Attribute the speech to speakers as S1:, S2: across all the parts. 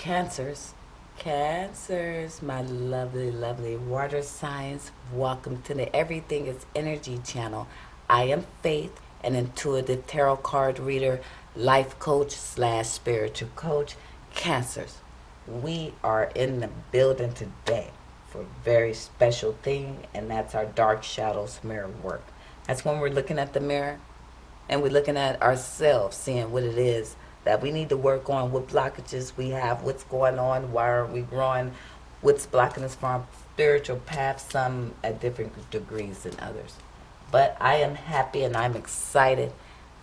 S1: Cancers, Cancers, my lovely, lovely water signs. Welcome to the Everything is Energy channel. I am Faith, an intuitive tarot card reader, life coach slash spiritual coach. Cancers, we are in the building today for a very special thing, and that's our dark shadows mirror work. That's when we're looking at the mirror and we're looking at ourselves, seeing what it is that we need to work on, what blockages we have, what's going on, why are we growing, what's blocking us from our spiritual path, some at different degrees than others. But I am happy and I'm excited.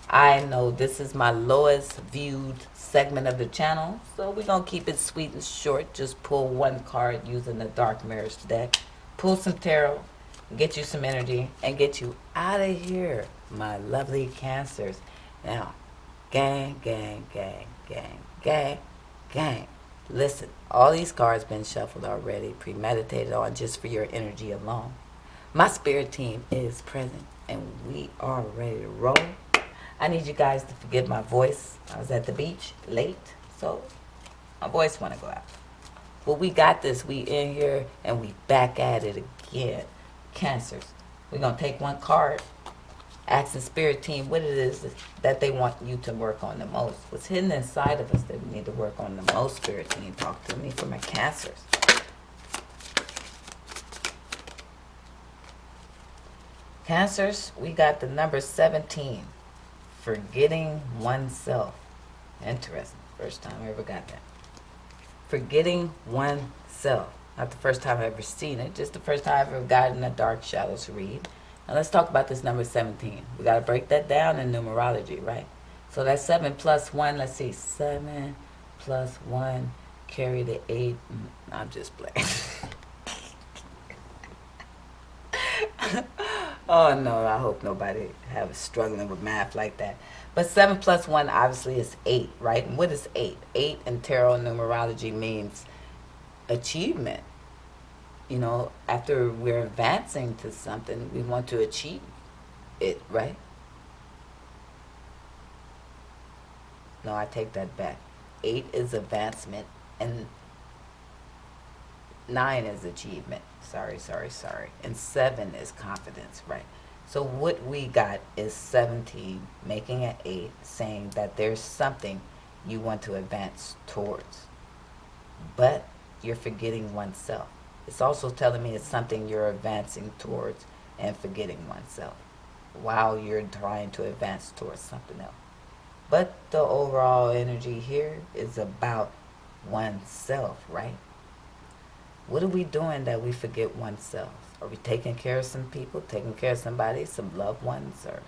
S1: I know this is my lowest viewed segment of the channel, so we're going to keep it sweet and short. Just pull one card using the Dark Mirrors deck. Pull some tarot, get you some energy, and get you out of here, my lovely Cancers. Now, gang, gang, gang, gang, gang, gang. Listen, all these cards been shuffled already, premeditated on just for your energy alone. My spirit team is present, and we are ready to roll. I need you guys to forgive my voice. I was at the beach late, so my voice want to go out. But we got this. We in here, and we back at it again. Cancers. We're going to take one card, ask the spirit team what it is that they want you to work on the most. What's hidden inside of us that we need to work on the most, spirit team? Talk to me for my Cancers. Cancers, we got the number 17. Forgetting oneself. Interesting. First time I ever got that. Forgetting oneself. Not the first time I've ever seen it, just the first time I've ever gotten a Dark Shadows read. Now let's talk about this number 17. We got to break that down in numerology, right? So that's 7 plus 1. Let's see. 7 plus 1. Carry the 8. I'm just playing. Oh no, I hope nobody have struggling with math like that. But 7 plus 1 obviously is 8, right? And what is 8? 8 in tarot numerology means achievement. You know, after we're advancing to something, we want to achieve it, right? No, I take that back. 8 is advancement and 9 is achievement. Sorry. And 7 is confidence, right? So what we got is 17 making an 8, saying that there's something you want to advance towards. But you're forgetting oneself. It's also telling me it's something you're advancing towards and forgetting oneself while you're trying to advance towards something else. But the overall energy here is about oneself, right? What are we doing that we forget oneself? Are we taking care of some people, taking care of somebody, some loved ones, or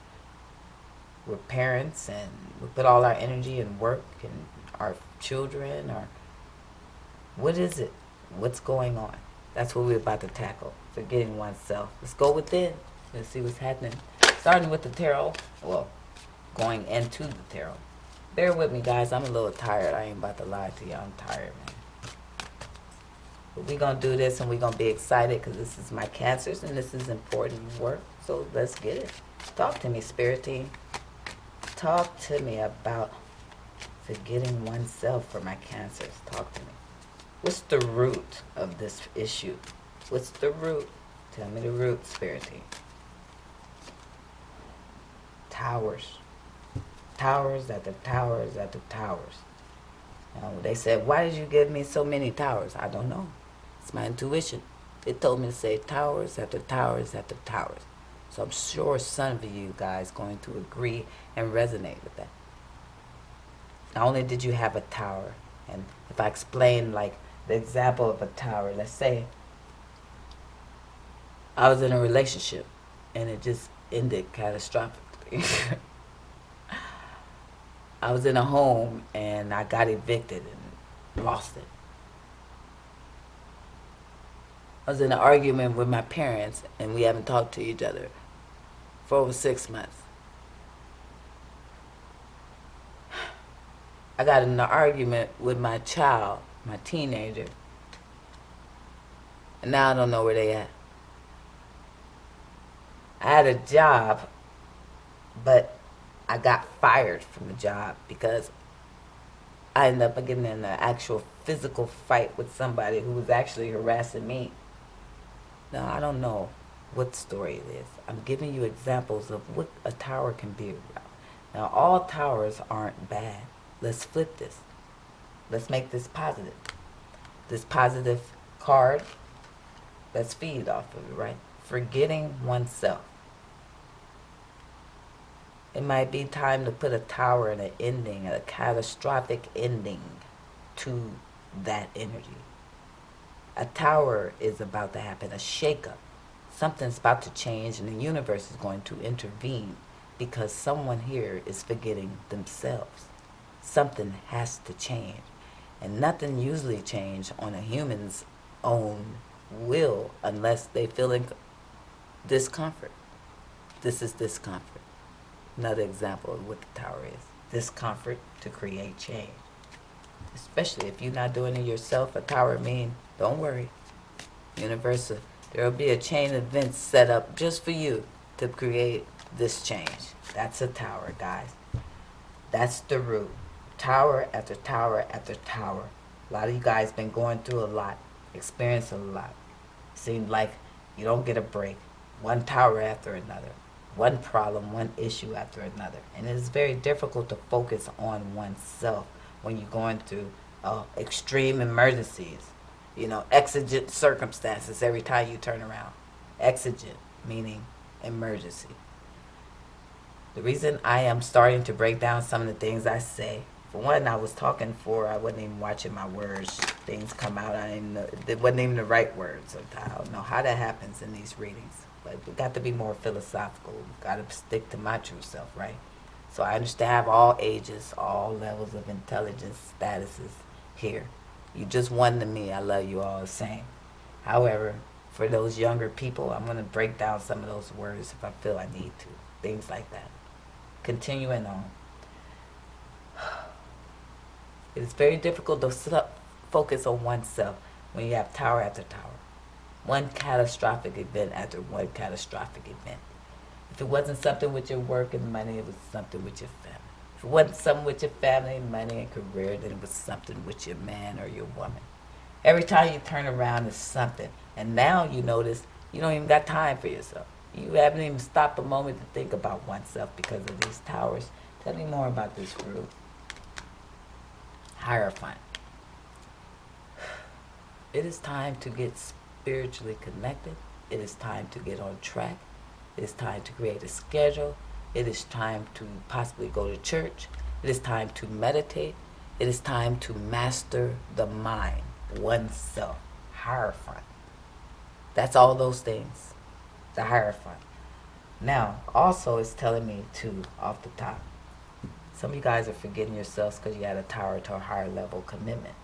S1: we're parents and we put all our energy in work and our children, or what is it? What's going on? That's what we're about to tackle, forgetting oneself. Let's go within. Let's see what's happening. Starting with the tarot, well, going into the tarot. Bear with me, guys. I'm a little tired. I ain't about to lie to you. I'm tired, man. But we're going to do this and we're going to be excited because this is my Cancers and this is important work. So let's get it. Talk to me, spirit team. Talk to me about forgetting oneself for my Cancers. Talk to me. What's the root of this issue? What's the root? Tell me the root, spirit team. Towers. Towers at the towers at the towers. They said, why did you give me so many towers? I don't know. It's my intuition. It told me to say towers after towers after towers. So I'm sure some of you guys going to agree and resonate with that. Not only did you have a tower, and if I explain like the example of a tower, let's say I was in a relationship and it just ended catastrophically. I was in a home and I got evicted and lost it. I was in an argument with my parents and we haven't talked to each other for over 6 months. I got in an argument with my child, my teenager, and now I don't know where they at. I had a job, but I got fired from the job because I ended up getting in an actual physical fight with somebody who was actually harassing me. Now, I don't know what story it is. I'm giving you examples of what a tower can be about. Now, all towers aren't bad. Let's flip this. Let's make this positive. This positive card, let's feed off of it, right? Forgetting oneself. It might be time to put a tower in an ending, a catastrophic ending to that energy. A tower is about to happen, a shakeup. Something's about to change, and the universe is going to intervene because someone here is forgetting themselves. Something has to change. And nothing usually changes on a human's own will unless they feel discomfort. This is discomfort. Another example of what the tower is. Discomfort to create change. Especially if you're not doing it yourself, a tower means, don't worry. Universal, there will be a chain of events set up just for you to create this change. That's a tower, guys. That's the root. Tower after tower after tower. A lot of you guys been going through a lot, experienced a lot. Seems like you don't get a break. One tower after another. One problem, one issue after another. And it is very difficult to focus on oneself when you're going through extreme emergencies. Exigent circumstances every time you turn around. Exigent, meaning emergency. The reason I am starting to break down some of the things I say, for one, I was talking I wasn't even watching my words. Things come out, I didn't know, it wasn't even the right words sometimes. I don't know how that happens in these readings. But we got to be more philosophical. We've got to stick to my true self, right? So I understand I have all ages, all levels of intelligence, statuses here. You just one to me. I love you all the same. However, for those younger people, I'm going to break down some of those words if I feel I need to. Things like that. Continuing on. It is very difficult to focus on oneself when you have tower after tower. One catastrophic event after one catastrophic event. If it wasn't something with your work and money, it was something with your family. If it wasn't something with your family, money, and career, then it was something with your man or your woman. Every time you turn around, it's something. And now you notice you don't even got time for yourself. You haven't even stopped a moment to think about oneself because of these towers. Tell me more about this group. Hierophant. It is time to get spiritually connected. It is time to get on track. It is time to create a schedule. It is time to possibly go to church. It is time to meditate. It is time to master the mind, oneself. Hierophant. That's all those things. The Hierophant. Now, also it's telling me too, off the top, some of you guys are forgetting yourselves because you had a tower to a higher level commitment.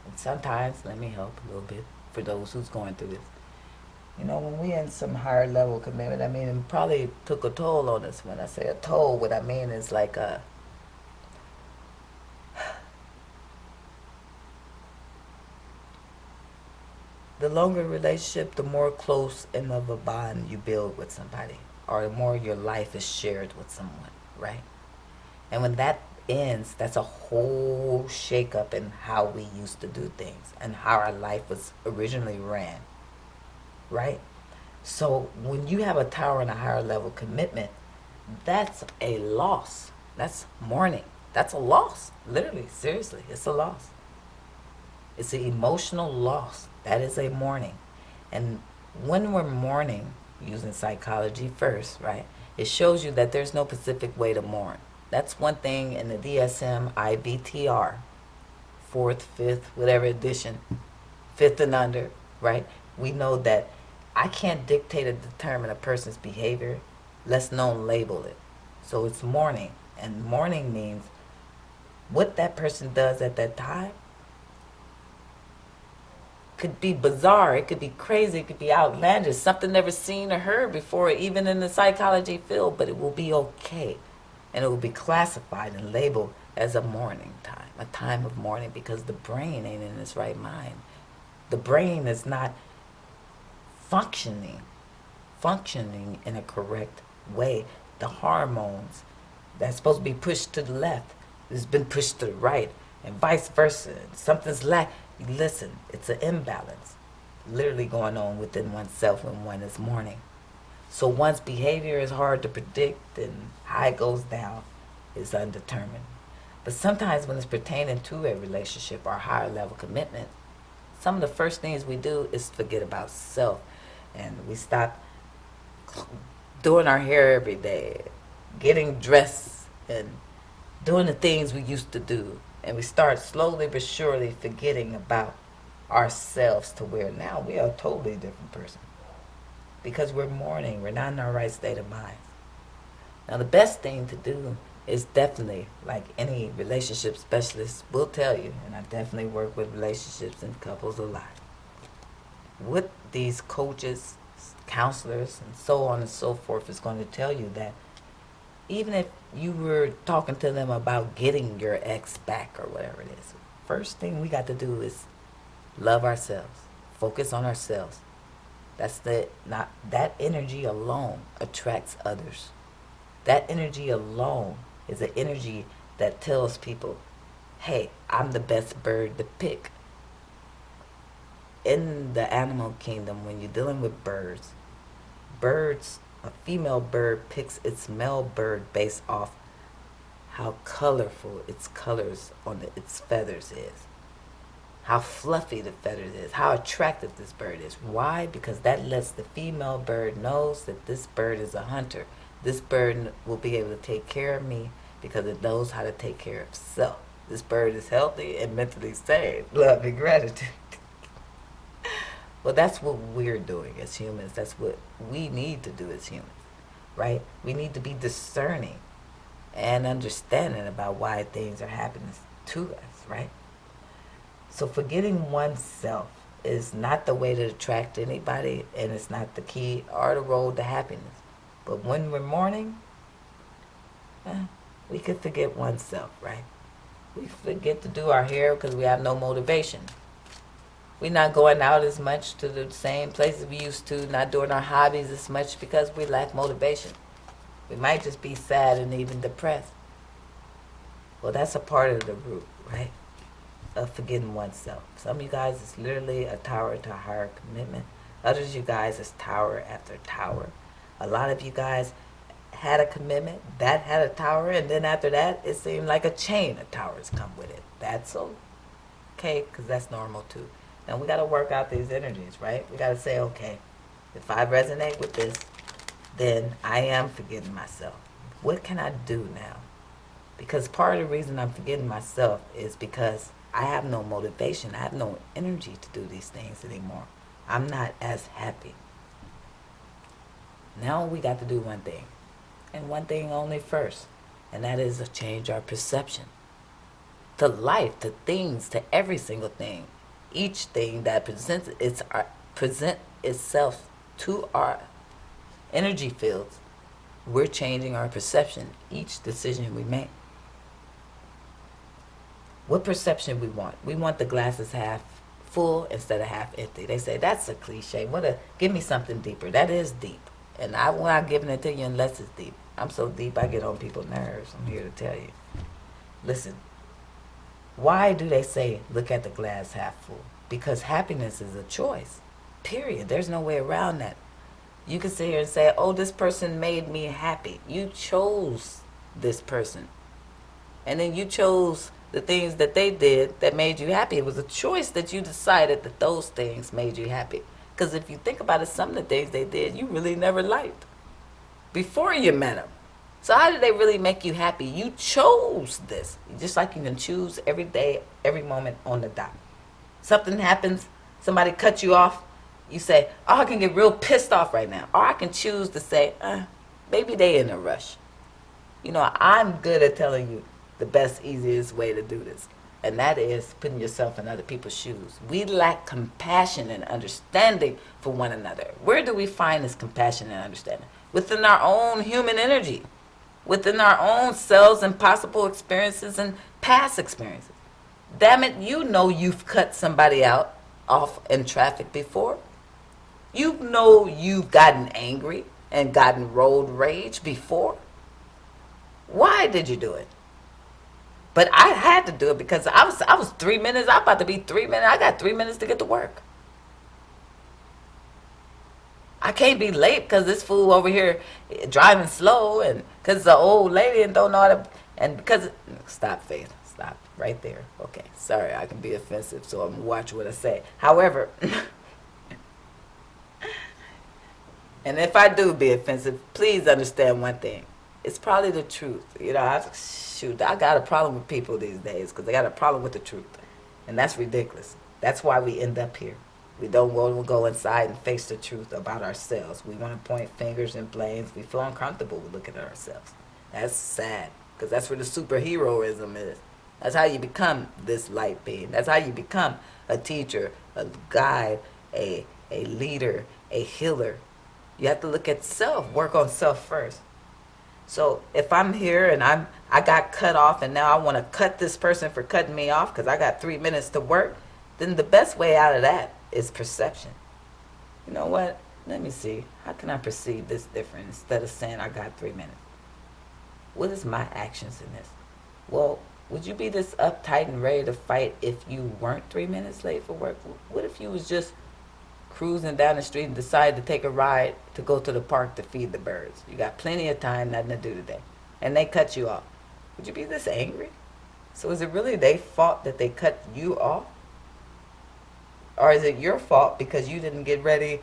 S1: And sometimes, let me help a little bit for those who's going through this. When we in some higher level commitment, it probably took a toll on us. When I say a toll, what I mean is like the longer relationship, the more close and of a bond you build with somebody, or the more your life is shared with someone, right? And when that ends, that's a whole shakeup in how we used to do things and how our life was originally ran, right? So when you have a tower and a higher level commitment, that's a loss. That's mourning. That's a loss. Literally, seriously, it's a loss. It's an emotional loss. That is a mourning. And when we're mourning, using psychology first, right, it shows you that there's no specific way to mourn. That's one thing in the DSM IBTR, 4th, 5th, whatever edition, 5th and under, right? We know that I can't dictate or determine a person's behavior, let's alone label it. So it's mourning. And mourning means what that person does at that time could be bizarre, it could be crazy, it could be outlandish, something never seen or heard before, even in the psychology field, but it will be okay. And it will be classified and labeled as a mourning time, a time of mourning, because the brain ain't in its right mind. The brain is not functioning in a correct way. The hormones that's supposed to be pushed to the left has been pushed to the right. and vice versa. Something's listen, it's an imbalance literally going on within oneself when one is mourning. So one's behavior is hard to predict and how it goes down is undetermined. But sometimes when it's pertaining to a relationship or higher level commitment, some of the first things we do is forget about self, and we stop doing our hair every day, getting dressed, and doing the things we used to do. And we start slowly but surely forgetting about ourselves to where now we are a totally different person. Because we're mourning, we're not in our right state of mind. Now the best thing to do is definitely, like any relationship specialist will tell you, and I definitely work with relationships and couples a lot. What these coaches, counselors, and so on and so forth is going to tell you that even if you were talking to them about getting your ex back or whatever it is, first thing we got to do is love ourselves, focus on ourselves. Not that energy alone attracts others. That energy alone is an energy that tells people, hey, I'm the best bird to pick. In the animal kingdom, when you're dealing with birds, a female bird picks its male bird based off how colorful its colors on its feathers is, how fluffy the feathers is, how attractive this bird is. Why? Because that lets the female bird knows that this bird is a hunter. This bird will be able to take care of me because it knows how to take care of itself. This bird is healthy and mentally sane. Love and gratitude. Well, that's what we're doing as humans. That's what we need to do as humans, right? We need to be discerning and understanding about why things are happening to us, right? So forgetting oneself is not the way to attract anybody, and it's not the key or the road to happiness. But when we're mourning, we could forget oneself, right? We forget to do our hair because we have no motivation. We're not going out as much to the same places we used to, not doing our hobbies as much because we lack motivation. We might just be sad and even depressed. Well, that's a part of the root, right? Of forgetting oneself. Some of you guys is literally a tower to higher commitment. Others of you guys is tower after tower. A lot of you guys had a commitment, that had a tower, and then after that, it seemed like a chain of towers come with it. That's okay, because that's normal too. Now we got to work out these energies, right? We got to say, okay, if I resonate with this, then I am forgetting myself. What can I do now? Because part of the reason I'm forgetting myself is because I have no motivation. I have no energy to do these things anymore. I'm not as happy. Now we got to do one thing, and one thing only first, and that is to change our perception to life, to things, to every single thing. Each thing that present itself to our energy fields, we're changing our perception each decision we make. What perception we want? We want the glasses half full instead of half empty. They say that's a cliche. Give me something deeper. That is deep, and I'm not giving it to you unless it's deep. I'm so deep I get on people's nerves. I'm here to tell you. Listen. Why do they say look at the glass half full? Because happiness is a choice. Period. There's no way around that. You can sit here and say, oh, this person made me happy. You chose this person. And then you chose the things that they did that made you happy. It was a choice that you decided that those things made you happy. Because if you think about it, some of the things they did, you really never liked before you met them. So how did they really make you happy? You chose this. Just like you can choose every day, every moment on the dot. Something happens, somebody cuts you off, you say, oh, I can get real pissed off right now. Or I can choose to say, maybe they in a rush. You know, I'm good at telling you the best, easiest way to do this. And that is putting yourself in other people's shoes. We lack compassion and understanding for one another. Where do we find this compassion and understanding? Within our own human energy. Within our own selves and possible experiences and past experiences. Damn it, you know you've cut somebody off in traffic before. You know you've gotten angry and gotten road rage before. Why did you do it? But I had to do it because I was 3 minutes. I'm about to be 3 minutes. I got 3 minutes to get to work. I can't be late because this fool over here driving slow, and because the old lady and don't know how to, and because stop, Faith, stop right there. Okay, sorry, I can be offensive, so I'm gonna watch what I say. However, and if I do be offensive, please understand one thing. It's probably the truth. I got a problem with people these days because they got a problem with the truth. And that's ridiculous. That's why we end up here. We don't want to go inside and face the truth about ourselves. We want to point fingers and blames. We feel uncomfortable with looking at ourselves. That's sad because that's where the superheroism is. That's how you become this light being. That's how you become a teacher, a guide, a leader, a healer. You have to look at self, work on self first. So if I'm here and I got cut off and now I want to cut this person for cutting me off because I got 3 minutes to work, then the best way out of that is perception. You know what? Let me see. How can I perceive this different instead of saying I got 3 minutes? What is my actions in this? Well, would you be this uptight and ready to fight if you weren't 3 minutes late for work? What if you was just cruising down the street and decide to take a ride to go to the park to feed the birds? You got plenty of time, nothing to do today, and they cut you off. Would you be this angry? So is it really their fault that they cut you off? Or is it your fault because you didn't get ready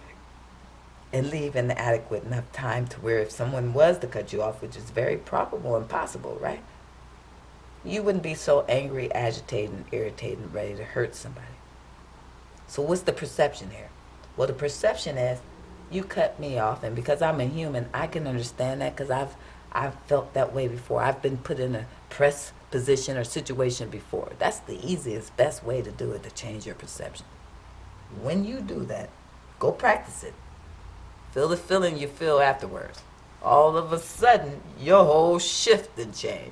S1: and leave in adequate enough time to where if someone was to cut you off, which is very probable and possible, right? You wouldn't be so angry, agitated, and irritated and ready to hurt somebody. So what's the perception here? Well, the perception is you cut me off, and because I'm a human, I can understand that because I've felt that way before. I've been put in a press position or situation before. That's the easiest, best way to do it, to change your perception. When you do that, go practice it. Feel the feeling you feel afterwards. All of a sudden, your whole shift did change.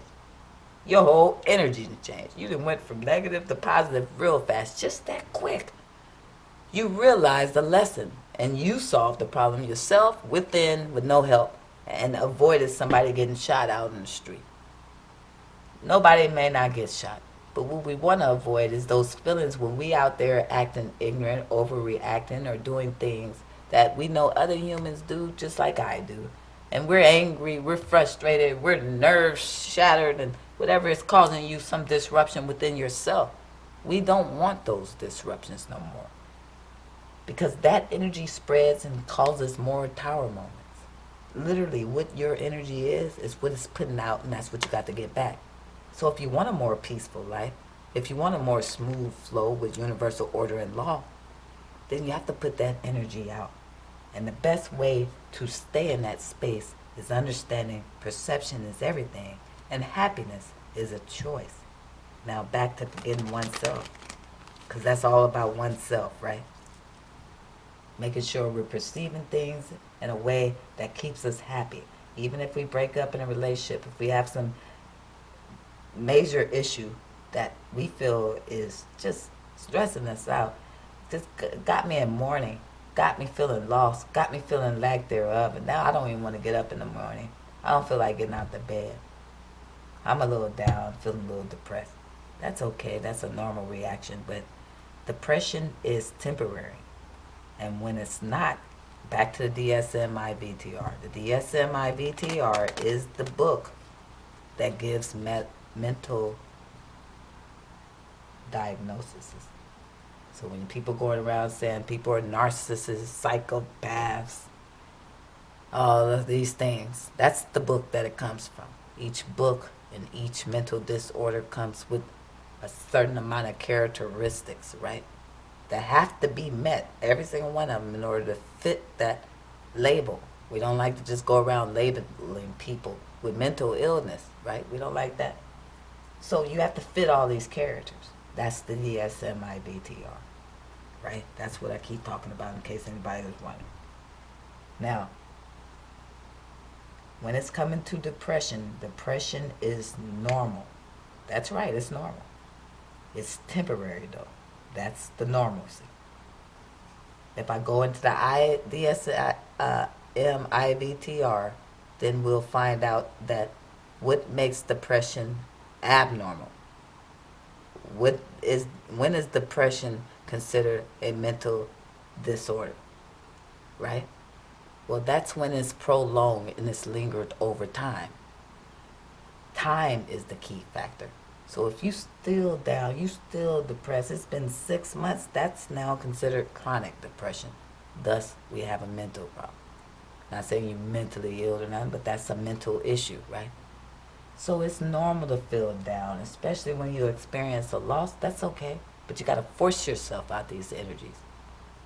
S1: Your whole energy did change. You done went from negative to positive real fast, just that quick. You realized the lesson, and you solved the problem yourself within with no help, and avoided somebody getting shot out in the street. Nobody may not get shot, but what we want to avoid is those feelings when we out there acting ignorant, overreacting, or doing things that we know other humans do just like I do. And we're angry, we're frustrated, we're nerves shattered, and whatever is causing you some disruption within yourself. We don't want those disruptions no more, because that energy spreads and causes more tower moments. Literally, what your energy is what it's putting out, and that's what you got to get back. So if you want a more peaceful life, if you want a more smooth flow with universal order and law, then you have to put that energy out. And the best way to stay in that space is understanding perception is everything, and happiness is a choice. Now back to getting oneself, because that's all about oneself, right? Making sure we're perceiving things in a way that keeps us happy. Even if we break up in a relationship, if we have some major issue that we feel is just stressing us out, just got me in mourning, got me feeling lost, got me feeling lack thereof, and now I don't even want to get up in the morning. I don't feel like getting out the bed. I'm a little down, feeling a little depressed. That's okay, that's a normal reaction, but depression is temporary. And when it's not, back to the DSM-IVTR. The DSM-IVTR is the book that gives mental diagnoses. So when people going around saying people are narcissists, psychopaths, all of these things, that's the book that it comes from. Each book and each mental disorder comes with a certain amount of characteristics, right, that have to be met, every single one of them, in order to fit that label. We don't like to just go around labeling people with mental illness, right? We don't like that. So you have to fit all these characters. That's the DSM-IVTR, right? That's what I keep talking about in case anybody was wondering. Now, when it's coming to depression, depression is normal. That's right, it's normal. It's temporary though. That's the normalcy. If I go into the DSM-IVTR, then we'll find out that what makes depression abnormal what is when is depression considered a mental disorder, right? Well, that's when it's prolonged and it's lingered over time. Time is the key factor. So if you still down, you still depressed, it's been 6 months, that's now considered chronic depression. Thus, we have a mental problem. Not saying you're mentally ill or nothing, but that's a mental issue, right? So it's normal to feel down, especially when you experience a loss. That's okay, but you got to force yourself out these energies.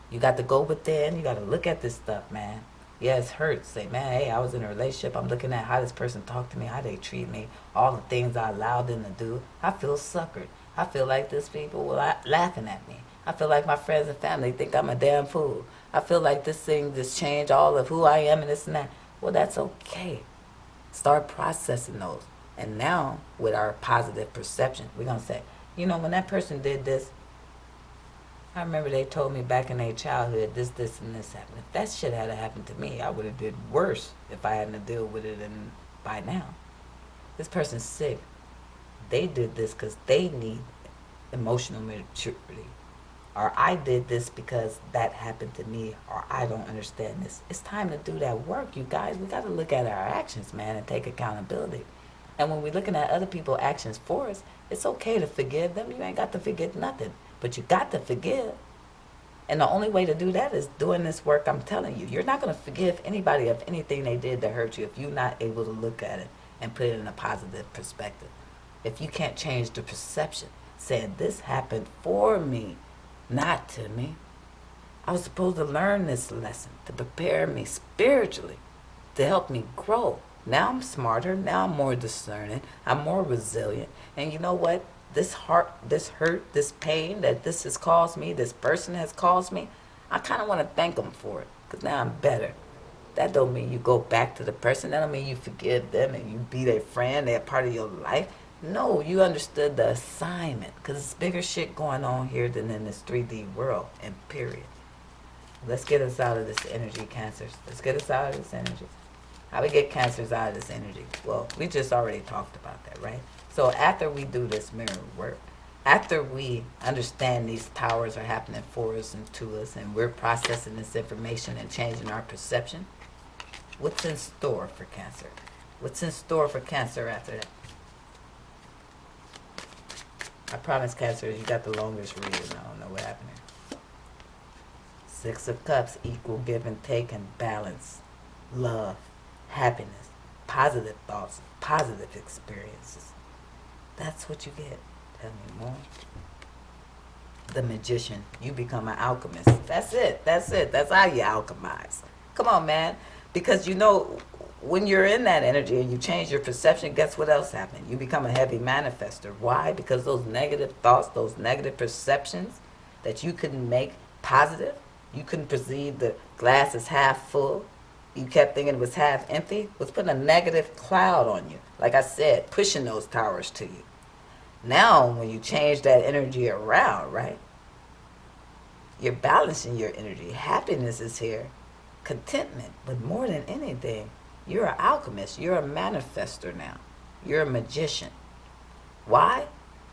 S1: You got to go within. You got to look at this stuff, man. Yeah, it hurts. Say, man, hey, I was in a relationship. I'm looking at how this person talked to me, how they treat me, all the things I allowed them to do. I feel suckered. I feel like these people were laughing at me. I feel like my friends and family think I'm a damn fool. I feel like this thing just changed all of who I am and this and that. Well, that's okay. Start processing those. And now, with our positive perception, we're going to say, you know, when that person did this, I remember they told me back in their childhood, this, and this happened. If that shit had happened to me, I would have did worse if I hadn't to deal with it by now. This person's sick. They did this because they need emotional maturity. Or I did this because that happened to me, or I don't understand this. It's time to do that work, you guys. We got to look at our actions, man, and take accountability. And when we're looking at other people's actions for us, it's okay to forgive them. You ain't got to forget nothing. But you got to forgive. And the only way to do that is doing this work I'm telling you. You're not going to forgive anybody of anything they did to hurt you if you're not able to look at it and put it in a positive perspective. If you can't change the perception, saying this happened for me, not to me. I was supposed to learn this lesson to prepare me spiritually, to help me grow. Now I'm smarter. Now I'm more discerning. I'm more resilient. And you know what? This heart, this hurt, this pain that this has caused me, this person has caused me, I kind of want to thank them for it because now I'm better. That don't mean you go back to the person. That don't mean you forgive them and you be their friend, they're part of your life. No, you understood the assignment because it's bigger shit going on here than in this 3D world, and period. Let's get us out of this energy, Cancers. Let's get us out of this energy. How we get Cancers out of this energy? Well, we just already talked about that, right? So after we do this mirror work, after we understand these towers are happening for us and to us, and we're processing this information and changing our perception, what's in store for Cancer? What's in store for Cancer after that? I promise, Cancer, you got the longest read, and I don't know what happened here. 6 of Cups, equal give and take and balance, love, happiness, positive thoughts, positive experiences. That's what you get. Tell me more. The Magician. You become an alchemist. That's it. That's it. That's how you alchemize. Come on, man. Because you know, when you're in that energy and you change your perception, guess what else happened? You become a heavy manifester. Why? Because those negative thoughts, those negative perceptions that you couldn't make positive, you couldn't perceive the glass is half full, you kept thinking it was half empty, was putting a negative cloud on you. Like I said, pushing those towers to you. Now, when you change that energy around, right? You're balancing your energy. Happiness is here. Contentment. But more than anything, you're an alchemist. You're a manifester now. You're a magician. Why?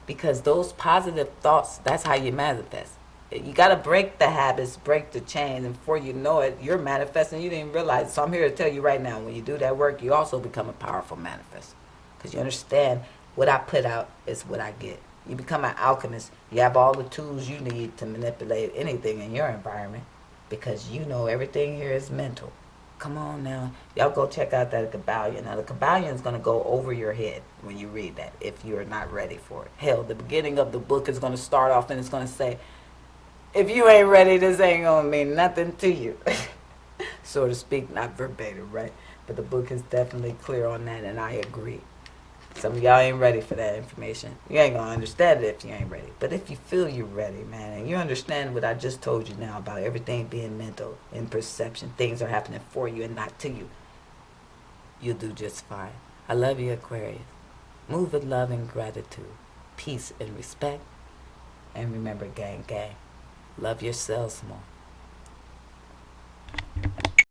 S1: Because those positive thoughts, that's how you manifest. You got to break the habits, break the chain, and before you know it, you're manifesting. You didn't even realize it. So I'm here to tell you right now, when you do that work, you also become a powerful manifester. Because you understand what I put out is what I get. You become an alchemist. You have all the tools you need to manipulate anything in your environment because you know everything here is mental. Come on now. Y'all go check out that Kabbalion. Now, the Kabbalion is going to go over your head when you read that if you're not ready for it. Hell, the beginning of the book is going to start off and it's going to say, if you ain't ready, this ain't going to mean nothing to you. So to speak, not verbatim, right? But the book is definitely clear on that, and I agree. Some of y'all ain't ready for that information. You ain't going to understand it if you ain't ready. But if you feel you're ready, man, and you understand what I just told you now about everything being mental and perception, things are happening for you and not to you, you'll do just fine. I love you, Aquarius. Move with love and gratitude, peace and respect. And remember, gang, gang, love yourselves more.